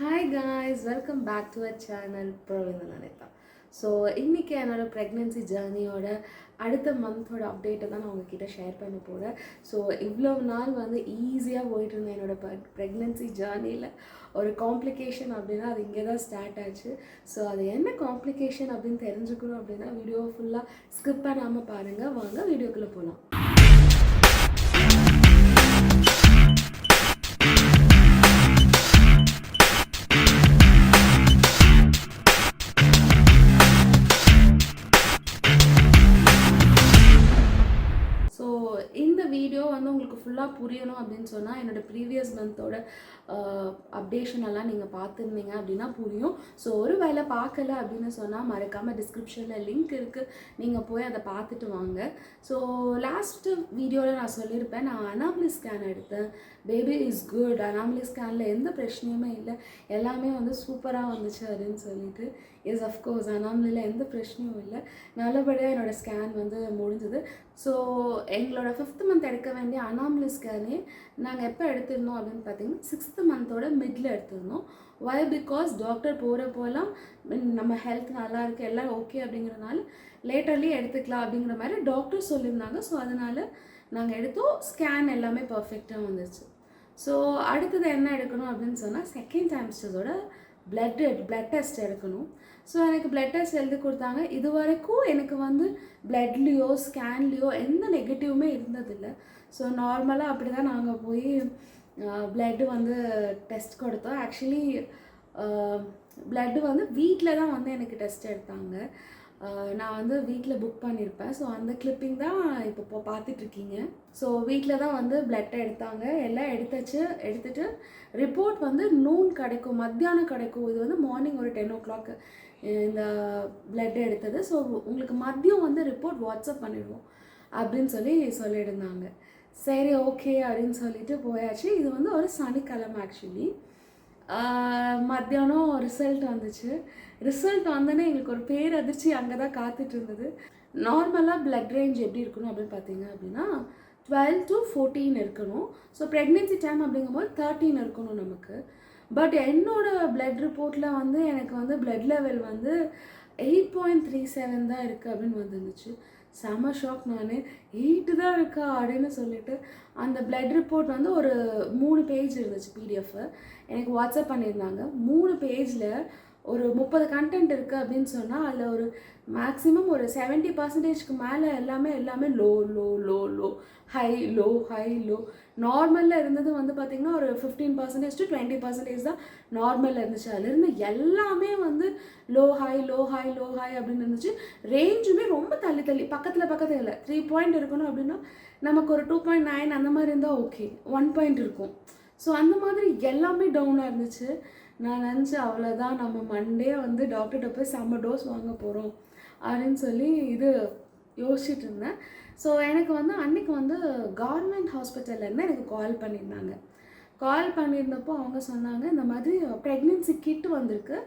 Hi guys, welcome back to our channel Praveen Anita. So இன்றைக்கி என்னோடய pregnancy ஜேர்னியோட அடுத்த மந்தோட அப்டேட்டை தான் நான் உங்ககிட்ட ஷேர் பண்ண போகிறேன். ஸோ இவ்வளோ நாள் வந்து ஈஸியாக போயிட்டு இருந்தேன் என்னோடய ப்ரெக்னென்சி ஜேர்னியில். ஒரு காம்ப்ளிகேஷன் அப்படின்னா அது இங்கே தான் ஸ்டார்ட் ஆச்சு. ஸோ அது என்ன காம்ப்ளிகேஷன் அப்படின்னு தெரிஞ்சுக்கணும் அப்படின்னா வீடியோ ஃபுல்லாக ஸ்கிப் பண்ணாமல் பாருங்கள். வாங்க வீடியோக்குள்ளே போகலாம். இந்த வீடியோ வந்து உங்களுக்கு ஃபுல்லாக புரியணும் அப்படின்னு சொன்னால் என்னோடய ப்ரீவியஸ் மந்தோட அப்டேஷன் எல்லாம் நீங்கள் பார்த்துருந்தீங்க அப்படின்னா புரியும். ஸோ ஒரு வேளை பார்க்கல அப்படின்னு சொன்னால் மறக்காமல் டிஸ்கிரிப்ஷனில் லிங்க் இருக்குது, நீங்கள் போய் அதை பார்த்துட்டு வாங்க. ஸோ லாஸ்ட்டு வீடியோவில் நான் சொல்லியிருப்பேன், நான் அனாமலி ஸ்கேன் எடுத்தேன். பேபி இஸ் குட், அனாமலி ஸ்கேனில் எந்த பிரச்சனையுமே இல்லை, எல்லாமே வந்து சூப்பராக வந்துச்சு அப்படின்னு சொல்லிட்டு. எஸ் அஃப்கோர்ஸ் அனாமலியில் எந்த பிரச்சனையும் இல்லை, நல்லபடியாக என்னோடய ஸ்கேன் வந்து முடிஞ்சுது. ஸோ எங்களோட 5th மந்த் எடுக்க வேண்டிய அனாமலி ஸ்கேனே நாங்கள் எப்போ எடுத்திருந்தோம் அப்படின்னு பார்த்தீங்கன்னா 6th மந்தோட மிடில் எடுத்திருந்தோம். வை பிகாஸ் டாக்டர் போகிறப்போலாம் நம்ம ஹெல்த் நல்லா இருக்குது எல்லாம் ஓகே அப்படிங்கிறனால லேட்டர்லி எடுத்துக்கலாம் அப்படிங்கிற மாதிரி டாக்டர் சொல்லியிருந்தாங்க. ஸோ அதனால் நாங்கள் எடுத்தோம், ஸ்கேன் எல்லாமே பர்ஃபெக்டாக வந்துச்சு. ஸோ அடுத்தது என்ன எடுக்கணும் அப்படின்னு சொன்னால் செகண்ட் டைம்ஸ்டர்ஸோட பிளட் டெஸ்ட் எடுக்கணும். ஸோ எனக்கு பிளட் டெஸ்ட் எழுதி கொடுத்தாங்க. இது வரைக்கும் எனக்கு வந்து பிளட்லேயோ ஸ்கேன்லேயோ எந்த நெகட்டிவுமே இருந்ததில்லை. ஸோ நார்மலாக அப்படி தான் நாங்கள் போய் பிளட்டு வந்து டெஸ்ட் கொடுத்தோம். ஆக்சுவலி பிளட்டு வந்து வீட்டில் தான் வந்து எனக்கு டெஸ்ட் எடுத்தாங்க. நான் வந்து வீட்டில் புக் பண்ணியிருப்பேன். ஸோ அந்த கிளிப்பிங் தான் இப்போ பார்த்துட்ருக்கீங்க. ஸோ வீட்டில் தான் வந்து பிளட்டை எடுத்தாங்க, எல்லாம் எடுத்துட்டு ரிப்போர்ட் வந்து நூன் கிடைக்கும், மத்தியானம் கிடைக்கும். இது வந்து மார்னிங் ஒரு 10 o'clock இந்த பிளட் எடுத்தது. ஸோ உங்களுக்கு மதியம் வந்து ரிப்போர்ட் வாட்ஸ்அப் பண்ணிடுவோம் அப்படின்னு சொல்லியிருந்தாங்க. சரி ஓகே அப்படின்னு சொல்லிட்டு போயாச்சு. இது வந்து ஒரு சனிக்கிழமை. ஆக்சுவலி மத்தியானம் ரிசல்ட் வந்துச்சு. ரிசல்ட் வந்தோடனே எங்களுக்கு ஒரு பேரதிர்ச்சி அங்கே தான் காத்துட்டு இருந்தது. நார்மலாக பிளட் ரேஞ்ச் எப்படி இருக்கணும் அப்படின்னு பார்த்தீங்க அப்படின்னா 12 to 14 இருக்கணும். ஸோ ப்ரெக்னென்சி டைம் அப்படிங்கும்போது 13 இருக்கணும் நமக்கு. பட் என்னோடய பிளட் ரிப்போர்ட்டில் வந்து எனக்கு வந்து பிளட் லெவல் வந்து 8.37 தான் இருக்குது அப்படின்னு வந்துருந்துச்சு. செம ஷாக். நான் 8 தான் இருக்கா அப்படின்னு சொல்லிட்டு அந்த பிளட் ரிப்போர்ட் வந்து ஒரு 3 பேஜ் இருந்துச்சு பிடிஎஃப், எனக்கு வாட்ஸ்அப் பண்ணியிருந்தாங்க. 3 பேஜில் ஒரு 30 கண்டென்ட் இருக்குது அப்படின்னு சொன்னால் அதில் ஒரு மேக்ஸிமம் ஒரு 70% மேலே எல்லாமே low low low low high low high low. நார்மலில் இருந்தது வந்து பார்த்திங்கன்னா ஒரு 15% to 20% தான் நார்மலில் இருந்துச்சு. அதுலேருந்து எல்லாமே வந்து low high low high low high அப்படின்னு இருந்துச்சு. ரேஞ்சுமே ரொம்ப தள்ளி பக்கத்தில் இல்லை. 3 பாயிண்ட் இருக்கணும் அப்படின்னா நமக்கு ஒரு 2.9 அந்த மாதிரி இருந்தால் ஓகே, 1 பாயிண்ட் இருக்கும். ஸோ அந்த மாதிரி எல்லாமே டவுனாக இருந்துச்சு. நான் நினச்சேன் அவ்வளோதான், நம்ம மண்டே வந்து டாக்டர்கிட்ட போய் செம்ம டோஸ் வாங்க போகிறோம் அப்படின்னு சொல்லி இது யோசிச்சுட்டு இருந்தேன். ஸோ எனக்கு வந்து அன்றைக்கி வந்து கவர்மெண்ட் ஹாஸ்பிட்டல்லேருந்து எனக்கு கால் பண்ணியிருந்தப்போ அவங்க சொன்னாங்க, இந்த மாதிரி ப்ரெக்னென்சி கிட் வந்திருக்கு,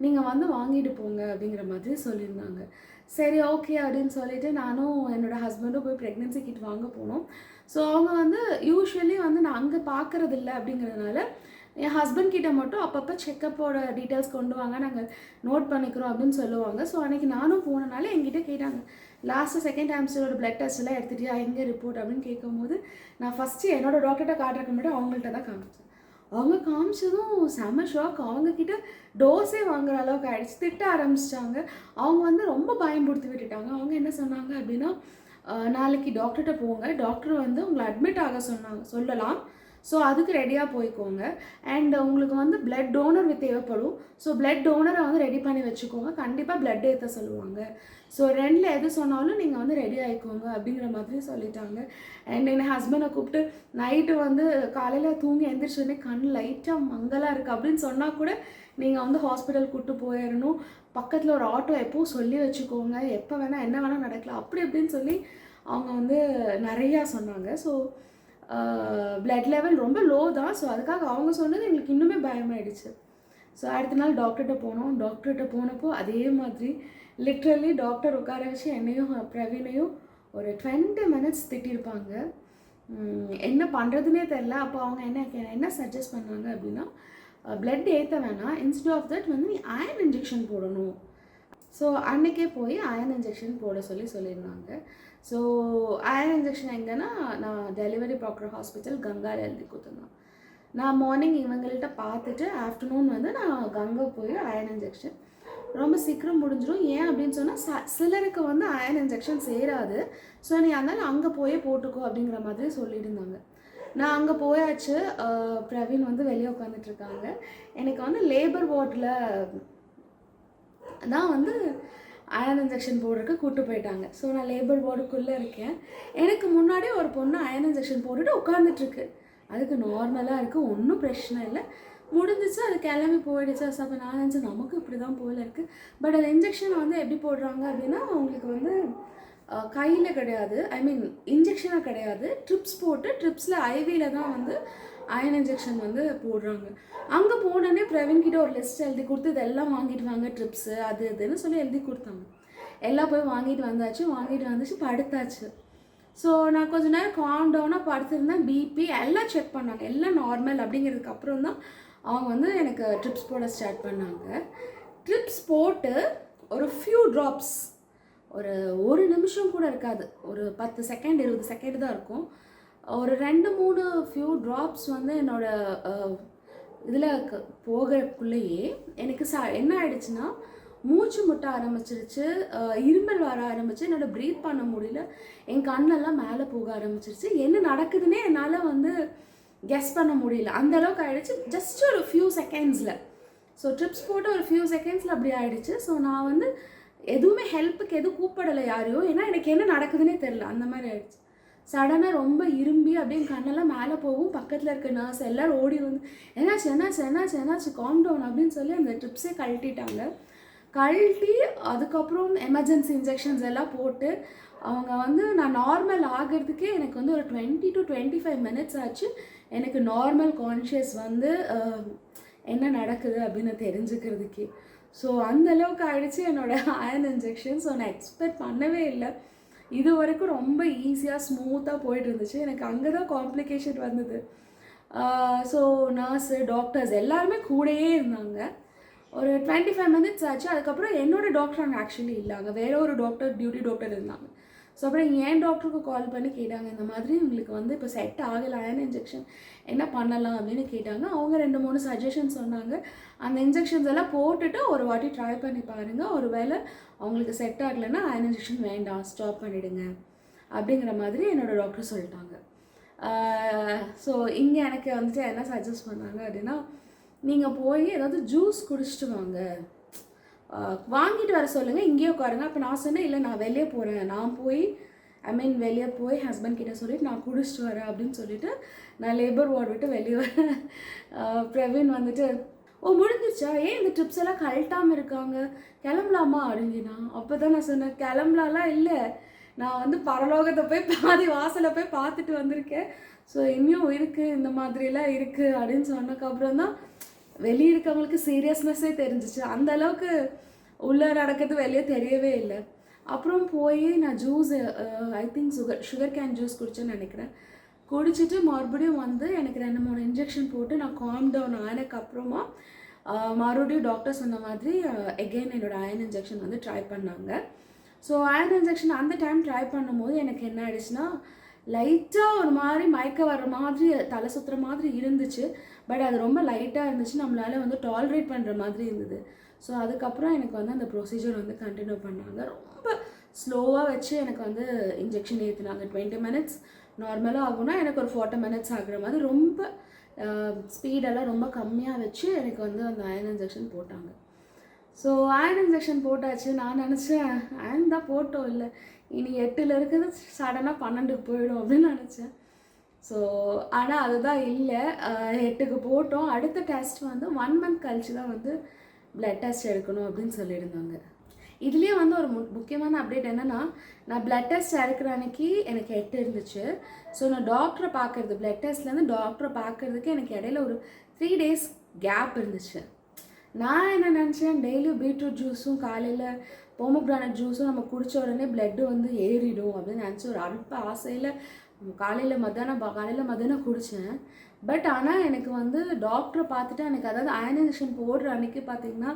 நீங்கள் வந்து வாங்கிட்டு போங்க அப்படிங்கிற மாதிரி சொல்லியிருந்தாங்க. சரி ஓகே அப்படின்னு சொல்லிவிட்டு நானும் என்னோடய ஹஸ்பண்டும் போய் ப்ரெக்னென்சி கிட் வாங்க போனோம். ஸோ அவங்க வந்து யூஸ்வலி வந்து நான் அங்கே பார்க்குறதில்ல அப்படிங்கிறதுனால என் ஹஸ்பண்ட் கிட்ட மட்டும் அப்பப்போ செக்கப்போட டீட்டெயில்ஸ் கொண்டு வாங்க, நாங்கள் நோட் பண்ணிக்கிறோம் அப்படின்னு சொல்லுவாங்க. ஸோ அன்றைக்கி நானும் போனனால என்கிட்ட கேட்டாங்க, லாஸ்ட்டு செகண்ட் டைம்ஸோட பிளட் டெஸ்ட் எல்லாம் எடுத்துகிட்டியா, எங்கே ரிப்போர்ட் அப்படின்னு கேட்கும்போது நான் ஃபஸ்ட்டு என்னோடய டாக்டர்கிட்ட காட்டுறதுக்கு முன்னாடி அவங்கள்ட்ட தான் காமிச்சேன். அவங்க காமிச்சதும் செம ஷாக். அவங்கக்கிட்ட டோஸே வாங்குற அளவுக்கு ஆகிடுச்சு. திட்ட ஆரம்பிச்சிட்டாங்க. அவங்க வந்து ரொம்ப பயம்படுத்தி விட்டுட்டாங்க. அவங்க என்ன சொன்னாங்க அப்படின்னா, நாளைக்கு டாக்டர்கிட்ட போங்க, டாக்டர் வந்து உங்களை அட்மிட் ஆக சொல்லலாம். ஸோ அதுக்கு ரெடியாக போய்க்கோங்க. அண்ட் உங்களுக்கு வந்து பிளட் டோனர் தேவைப்படும். ஸோ பிளட் டோனரை வந்து ரெடி பண்ணி வச்சுக்கோங்க, கண்டிப்பாக பிளட் ஏற்ற சொல்லுவாங்க. ஸோ 2ல் எது சொன்னாலும் நீங்கள் வந்து ரெடி ஆகிக்கோங்க அப்படிங்கிற மாதிரி சொல்லிட்டாங்க. அண்ட் என் ஹஸ்பண்டை கூப்பிட்டு நைட்டு வந்து காலையில் தூங்கி எந்திரிச்சோடனே கண் லைட்டாக மங்கலாக இருக்குது அப்படின்னு சொன்னால் கூட நீங்கள் வந்து ஹாஸ்பிட்டல் கூப்பிட்டு போயிடணும், பக்கத்தில் ஒரு ஆட்டோ எப்போவும் சொல்லி வச்சுக்கோங்க, எப்போ வேணால் என்ன வேணால் நடக்கலாம் அப்படி அப்படின்னு சொல்லி அவங்க வந்து நிறையா சொன்னாங்க. ஸோ பிளட் லெவல் ரொம்ப லோ தான். ஸோ அதுக்காக அவங்க சொன்னது எங்களுக்கு இன்னுமே பயமாயிடுச்சு. ஸோ அடுத்த நாள் டாக்டர்கிட்ட போனோம். டாக்டர்கிட்ட போனப்போ அதே மாதிரி லிட்ரலி டாக்டர் உட்கார வச்சு என்னையும் பிரவீனையும் ஒரு 20 minutes திட்டிருப்பாங்க. என்ன பண்ணுறதுனே தெரில. அப்போ அவங்க என்ன சஜஸ்ட் பண்ணாங்க அப்படின்னா, பிளட் ஏற்ற வேணாம், இன்ஸ்டெட் ஆஃப் தட் வந்து நீ அயன் இன்ஜெக்ஷன் போடணும். ஸோ அன்றைக்கே போய் அயன் இன்ஜெக்ஷன் போட சொல்லியிருந்தாங்க. ஸோ அயன் இன்ஜெக்ஷன் எங்கன்னா நான் டெலிவரி பார்க்குற ஹாஸ்பிட்டல் கங்காவில் எழுதி கொடுத்துருந்தேன். நான் மார்னிங் இவங்கள்ட்ட பார்த்துட்டு ஆஃப்டர்நூன் வந்து நான் கங்கா போய் அயன் இன்ஜெக்ஷன் ரொம்ப சீக்கிரம் முடிஞ்சிடும். ஏன் அப்படின்னு சொன்னால் சிலருக்கு வந்து அயன் இன்ஜெக்ஷன் சேராது. ஸோ நீ அதனால் அங்கே போய் போட்டுக்கோ அப்படிங்கிற மாதிரி சொல்லியிருந்தாங்க. நான் அங்கே போயாச்சு. பிரவீன் வந்து வெளியே உட்காந்துட்ருக்காங்க. எனக்கு வந்து லேபர் வார்டில் தான் வந்து அயன் இன்ஜெக்ஷன் போடுறதுக்கு கூப்பிட்டு போயிட்டாங்க. ஸோ நான் லேபர் வார்டுக்குள்ளே இருக்கேன். எனக்கு முன்னாடி ஒரு பொண்ணு அயன் இன்ஜெக்ஷன் போட்டுட்டு உட்காந்துட்ருக்கு. அதுக்கு நார்மலாக இருக்குது, ஒன்றும் பிரச்சனை இல்லை, முடிஞ்சிச்சு, அது கிளம்பி போயிடுச்சு. ஸோ அப்போ நான் நினச்சேன் நமக்கு இப்படி தான் போல இருக்குது. பட் அந்த இன்ஜெக்ஷன் வந்து எப்படி போடுறாங்க அப்படின்னா அவங்களுக்கு வந்து கையில் கிடையாது, ஐ மீன் இன்ஜெக்ஷனாக கிடையாது, ட்ரிப்ஸ் போட்டு ட்ரிப்ஸில் ஐவியில் தான் வந்து அயன் இன்ஜெக்ஷன் வந்து போடுறாங்க. அங்கே போனோடனே பிரவீன்கிட்ட ஒரு லிஸ்ட் எழுதி கொடுத்து இதெல்லாம் வாங்கிட்டு வாங்க, ட்ரிப்ஸு அது இதுன்னு சொல்லி எழுதி கொடுத்தாங்க. எல்லாம் போய் வாங்கிட்டு வந்துச்சு, படுத்தாச்சு. ஸோ நான் கொஞ்சம் நேரம் காம் டவுனாக படுத்திருந்தேன். பிபி எல்லாம் செக் பண்ணாங்க, எல்லாம் நார்மல் அப்படிங்கிறதுக்கு அப்புறம் தான் அவங்க வந்து எனக்கு ட்ரிப்ஸ் போட ஸ்டார்ட் பண்ணாங்க. ட்ரிப்ஸ் போட்டு ஒரு ஃபியூ ட்ராப்ஸ், ஒரு நிமிஷம் கூட இருக்காது, ஒரு 10 செகண்ட் 20 செகண்ட் தான் இருக்கும். ஒரு 2-3 ஃபியூ ட்ராப்ஸ் வந்து என்னோடய இதில் போகிறக்குள்ளேயே எனக்கு என்ன ஆயிடுச்சுன்னா மூச்சு முட்ட ஆரம்பிச்சிருச்சு, இருமல் வர ஆரம்பிச்சு, என்னோடய ப்ரீத் பண்ண முடியல, என் கண்ணெல்லாம் மேலே போக ஆரம்பிச்சிருச்சு. என்ன நடக்குதுன்னே என்னால் வந்து கெஸ் பண்ண முடியல, அந்தளவுக்கு ஆகிடுச்சு ஜஸ்ட் ஒரு ஃபியூ செகண்ட்ஸில். ஸோ ட்ரிப்ஸ் போட்டு ஒரு ஃபியூ செகண்ட்ஸில் அப்படி ஆகிடுச்சு. ஸோ நான் வந்து எதுவுமே ஹெல்ப்புக்கு எதுவும் கூப்பிடலை யாரையும், ஏன்னா எனக்கு என்ன நடக்குதுன்னே தெரில, அந்த மாதிரி ஆகிடுச்சு. சடனாக ரொம்ப இரும்பி அப்படியே கண்ணெல்லாம் மேலே போகும். பக்கத்தில் இருக்க நர்ஸ் எல்லோரும் ஓடி வந்து என்னாச்சு காம் டவுன் அப்படின்னு சொல்லி அந்த ட்ரிப்ஸே கழட்டிட்டாங்க. அதுக்கப்புறம் எமர்ஜென்சி இன்ஜெக்ஷன்ஸ் எல்லாம் போட்டு அவங்க வந்து நான் நார்மல் ஆகிறதுக்கே எனக்கு வந்து ஒரு 20 to 25 minutes ஆச்சு. எனக்கு நார்மல் கான்ஷியஸ் வந்து என்ன நடக்குது அப்படின்னு தெரிஞ்சுக்கிறதுக்கே. ஸோ அந்தளவுக்கு ஆகிடுச்சு என்னோடய அயன் இன்ஜெக்ஷன். ஸோ நான் எக்ஸ்பெக்ட் பண்ணவே இல்லை. இது வரைக்கும் ரொம்ப ஈஸியாக ஸ்மூத்தாக போயிட்டு இருந்துச்சு. எனக்கு அங்கே தான் காம்ப்ளிகேஷன் வந்தது. ஸோ நர்ஸு டாக்டர்ஸ் எல்லாருமே கூடயே இருந்தாங்க. ஒரு 25 minutes ஆச்சு. அதுக்கப்புறம் என்னோடய டாக்டர் அங்கே ஆக்சுவலி இல்லை, அங்கே வேறு ஒரு டாக்டர், டியூட்டி டாக்டர் இருந்தாங்க. ஸோ அப்புறம் என் டாக்டருக்கு கால் பண்ணி கேட்டாங்க, இந்த மாதிரி உங்களுக்கு வந்து இப்போ செட் ஆகலை அயன் இன்ஜெக்ஷன், என்ன பண்ணலாம் அப்படின்னு கேட்டாங்க. அவங்க 2-3 சஜஷன் சொன்னாங்க. அந்த இன்ஜெக்ஷன்ஸ் எல்லாம் போட்டுட்டு ஒரு வாட்டி ட்ரை பண்ணி பாருங்கள், ஒரு வேளை அவங்களுக்கு செட் ஆகலைன்னா அயன் இன்ஜெக்ஷன் வேண்டாம், ஸ்டாப் பண்ணிவிடுங்க அப்படிங்கிற மாதிரி என்னோடய டாக்டர் சொல்லிட்டாங்க. ஸோ இங்கே எனக்கு வந்துட்டு என்ன சஜஸ்ட் பண்ணாங்க அப்படின்னா, நீங்கள் போய் ஏதாவது ஜூஸ் குடிச்சிட்டு வாங்கிட்டு வர சொல்லுங்கள், இங்கேயே உட்காருங்க. அப்போ நான் சொன்னேன், இல்லை நான் வெளியே போகிறேன், நான் போய் வெளியே போய் ஹஸ்பண்ட் கிட்டே சொல்லிவிட்டு நான் குடிச்சிட்டு வரேன் அப்படின்னு சொல்லிவிட்டு நான் லேபர் வார்டு விட்டு வெளியே வரேன். பிரவீன் வந்துட்டு, ஓ முடிஞ்சிருச்சா, ஏன் இந்த ட்ரிப்ஸ் எல்லாம் கழட்டாமல் இருக்காங்க, கிளம்பலாமா அப்படின்னா. அப்போ தான் நான் சொன்னேன், கிளம்பலாலாம் இல்லை, நான் வந்து பரலோகத்தை போய் பாதி வாசலை போய் பார்த்துட்டு வந்திருக்கேன். ஸோ இன்னும் இருக்குது, இந்த மாதிரிலாம் இருக்குது அப்படின்னு சொன்னதுக்கப்புறம் தான் வெளியே இருக்கவங்களுக்கு சீரியஸ்னஸ்ஸே தெரிஞ்சிச்சு. அந்த அளவுக்கு உள்ளே நடக்கிறது வெளியே தெரியவே இல்லை. அப்புறம் போய் நான் juice, I think sugar cane juice குடிச்சேன்னு நினைக்கிறேன். குடிச்சிட்டு மறுபடியும் வந்து எனக்கு 2-3 இன்ஜெக்ஷன் போட்டு நான் காம் டவுன் ஆனதுக்கப்புறமா மறுபடியும் டாக்டர் சொன்ன மாதிரி எகெயின் என்னோடய அயன் இன்ஜெக்ஷன் வந்து ட்ரை பண்ணாங்க. ஸோ அயன் இன்ஜெக்ஷன் அந்த டைம் ட்ரை பண்ணும்போது எனக்கு என்ன ஆயிடுச்சுன்னா, லைட்டாக ஒரு மாதிரி மயக்க வர்ற மாதிரி, தலை சுற்றுற மாதிரி இருந்துச்சு. பட் அது ரொம்ப லைட்டாக இருந்துச்சு, நம்மளால் வந்து டாலரேட் பண்ணுற மாதிரி இருந்தது. ஸோ அதுக்கப்புறம் எனக்கு வந்து அந்த ப்ரொசீஜர் வந்து கண்டினியூ பண்ணாங்க. ரொம்ப ஸ்லோவாக வச்சு எனக்கு வந்து இன்ஜெக்ஷன் ஏற்றினாங்க. 20 minutes நார்மலாக ஆகும்னா எனக்கு ஒரு 40 minutes ஆகுற மாதிரி ரொம்ப ஸ்பீடெல்லாம் ரொம்ப கம்மியாக வச்சு எனக்கு வந்து அந்த அயன் இன்ஜெக்ஷன் போட்டாங்க. ஸோ அயன் இன்ஜெக்ஷன் போட்டாச்சு. நான் நினச்சேன் அயன் தான் போட்டோம், இல்லை இனி 8ல் இருக்குது சடனாக 12க்கு போயிடும் அப்படின்னு நினச்சேன். ஸோ ஆனால் அதுதான் இல்லை, 8க்கு போட்டோம். அடுத்த டெஸ்ட் வந்து 1 month கழிச்சு தான் வந்து பிளட் டெஸ்ட் எடுக்கணும் அப்படின்னு சொல்லியிருந்தாங்க. இதுலேயே வந்து ஒரு முக்கியமான அப்டேட் என்னென்னா, நான் பிளட் டெஸ்ட் எடுக்கிற அன்னைக்கு எனக்கு 8 இருந்துச்சு. ஸோ நான் டாக்டரை பார்க்குறது, பிளட் டெஸ்ட்லேருந்து டாக்டரை பார்க்குறதுக்கு எனக்கு இடையில ஒரு 3 days கேப் இருந்துச்சு. நான் என்ன நினச்சேன், டெய்லியும் பீட்ரூட் ஜூஸும் காலையில் போமோகிரானட் ஜூஸும் நம்ம குடித்த உடனே பிளட்டு வந்து ஏறிடும் அப்படின்னு நினச்சி ஒரு அல்ப ஆசையில் காலையில் மத்தியானம் குடித்தேன். பட் ஆனால் எனக்கு வந்து டாக்டரை பார்த்துட்டு எனக்கு அதாவது அயன் இன்ஜெக்ஷன் போடுற அன்றைக்கி பார்த்தீங்கன்னா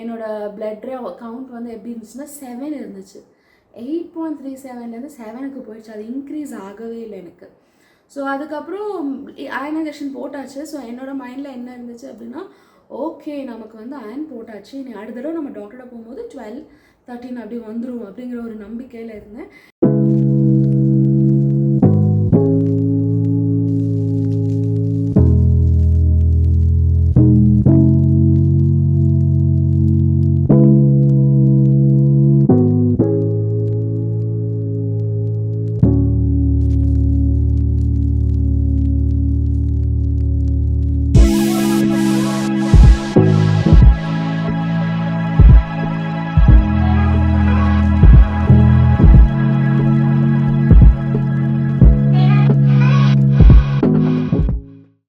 என்னோடய பிளட் கவுண்ட் வந்து எப்படி இருந்துச்சுன்னா 7 இருந்துச்சு. 8.37லேருந்து 7க்கு போயிடுச்சு. அது இன்க்ரீஸ் ஆகவே இல்லை எனக்கு. ஸோ அதுக்கப்புறம் அயன் இன்ஜெக்ஷன் போட்டாச்சு. ஸோ என்னோடய மைண்டில் என்ன இருந்துச்சு அப்படின்னா, ஓகே நமக்கு வந்து அயன் போட்டாச்சு, இனி அடுத்த தடவை நம்ம டாக்டர்கிட்ட போகும்போது 12, 13 அப்படி வந்துடும் அப்படிங்கிற ஒரு நம்பிக்கையில் இருந்தேன்.